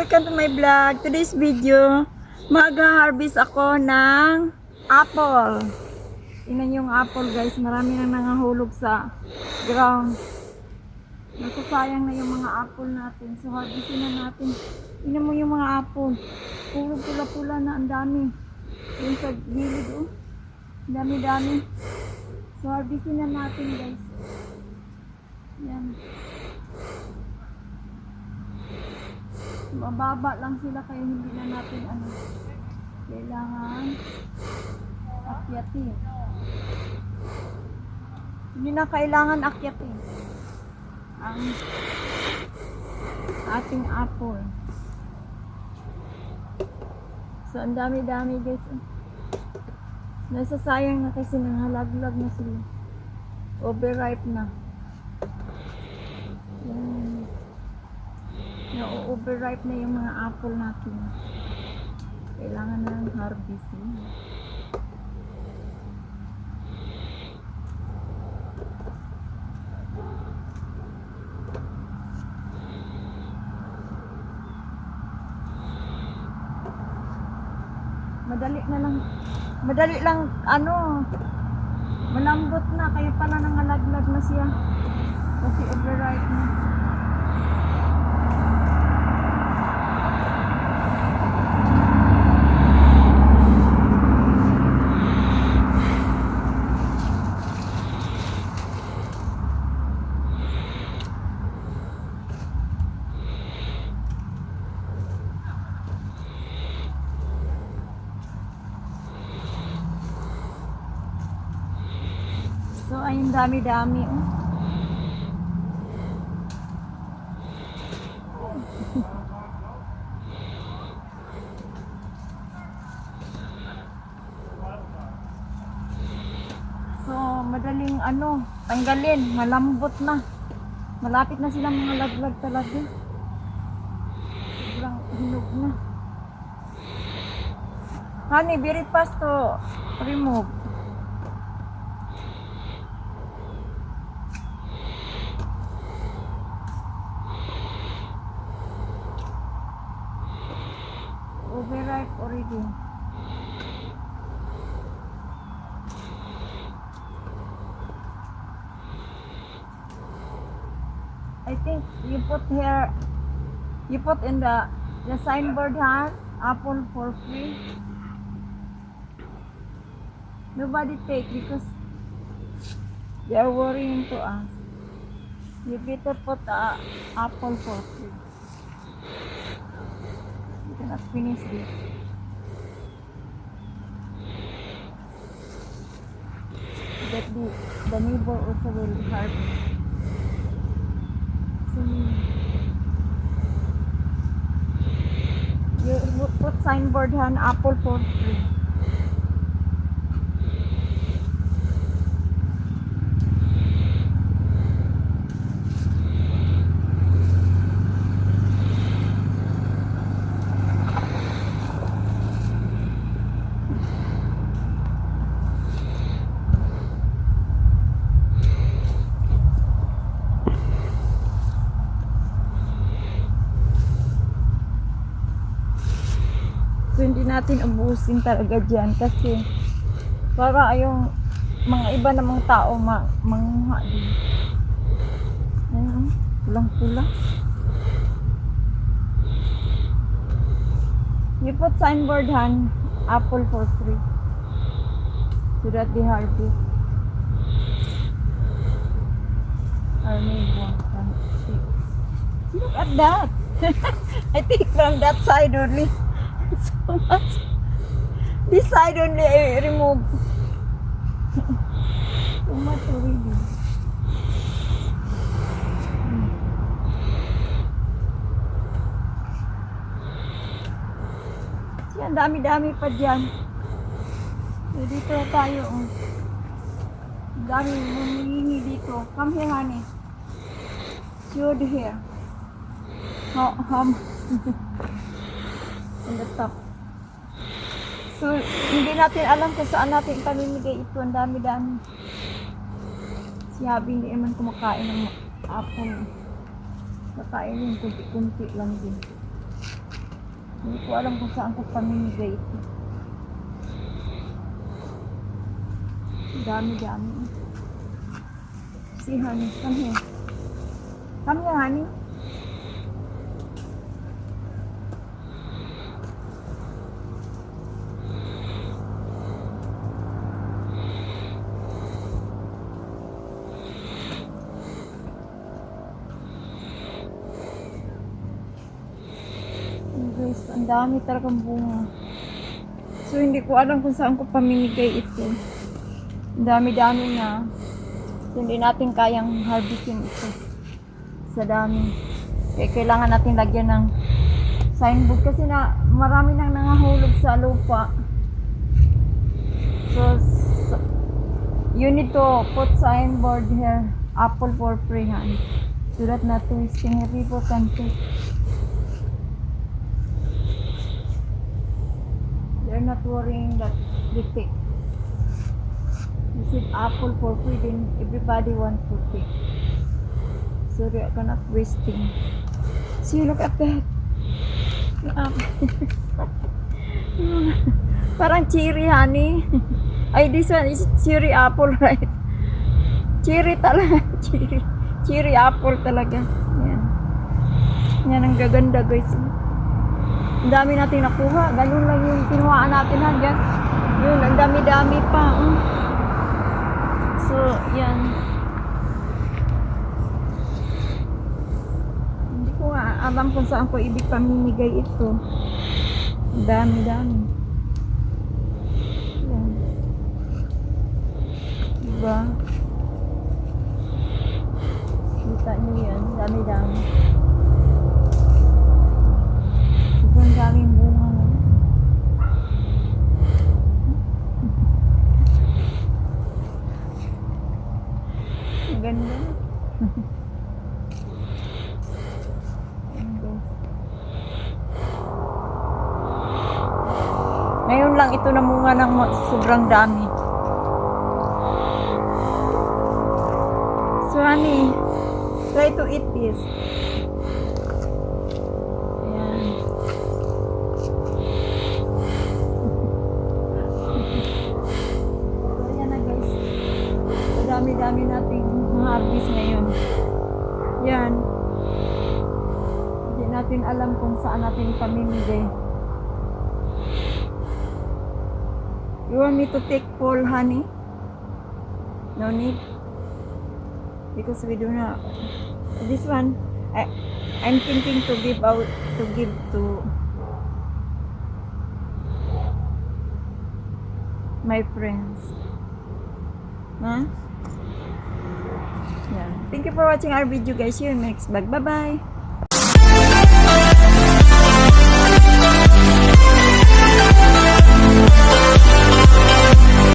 welcome to my vlog. Today's video, mag-harvest ako ng apple. Tingnan yung apple guys, marami nang nangahulog sa ground. Nasasayang na yung mga apple natin. So harvestin na natin. Tingnan mo yung mga apple. Puro pula-pula na, ang dami. Yung sa gilid oh. Dami-dami. So harvestin na natin guys. Yan. Mababa lang sila kaya hindi na natin kailangan akyatin. Hindi na kailangan akyatin ang ating apple. So ang dami-dami guys. Nasasayang na kasi nangalaglag na sila. Overripe na. Yan. Na-overripe na yung mga apple natin. Kailangan na ng harvesting. Madali lang malambot na kaya pala nangalaglag na siya kasi overripe na. So, ayun dami-dami. Oh. So, madaling tanggalin. Malambot na. Malapit na silang mga laglag talaga. Sobrang hinog na. Honey, very fast to remove. Overripe already. I think you put in the signboard apple for free. Nobody take because they are worrying to us. You better put apple for free. Cannot finish this. That the neighbor also will harvest. So you put signboard apple for free. So, hindi natin ubusin talaga dyan kasi para yung mga iba namang tao manguha din. Ayan, pulang-pula. You put signboard apple for free so that they harvest. Our neighbor can take. Look at that. I think from that side only. So much. This side only I remove. So much already. Yan, dami-dami pa dyan. So, dito na tayo. Oh. Dami mamihingi dito. Come here, honey. Show here. On the top. So, hindi natin alam kung saan natin pamimigay ito. Ang dami-dami. Si Habi hindi naman kumakain ng apple. Kakain yung kunti-kunti lang din. Hindi ko alam kung saan ko pamimigay ito. Dami-dami. Si honey, come here. Come here, honey. Guys, ang dami talagang bunga. So, hindi ko alam kung saan ko pamimigay ito. Ang dami-dami na. So, hindi natin kayang harvestin ito. Sa dami. Kaya kailangan natin lagyan ng signboard kasi na marami nang nangahulog sa lupa. So, you need to put signboard here. Apple for free, honey. So that not wasting people can take. They're not worrying that they take. You said apple for free, then everybody wants to take. So they are not wasting. See, look at that. Parang cherry, honey. Ay, this one is cherry apple, right? Cherry talaga. Cherry apple talaga. Yan. Yan ang gaganda, guys. Ang dami natin nakuha. Ganun lang yung kinuhaan natin, hanggang. Yun, ang dami-dami pa. So, yan. Hindi ko nga alam kung saan ko ibig pamimigay ito. Ang dami-dami. Yan. Diba? Kita nyo yan. Dami-dami. Sobrang daming bunga na. Ang ganda. Ngayon lang ito namunga ng sobrang dami. So honey, try to eat this. Ayan. So yan na guys. So dami-dami nating harvest ngayon. Yan. Hindi natin alam kung saan natin pamimigay. You want me to take full, honey? No need? Because we do not. This one, I'm thinking to give out, to give to my friends. Huh? Yeah. Thank you for watching our video, guys. See you next vlog. Bye-bye.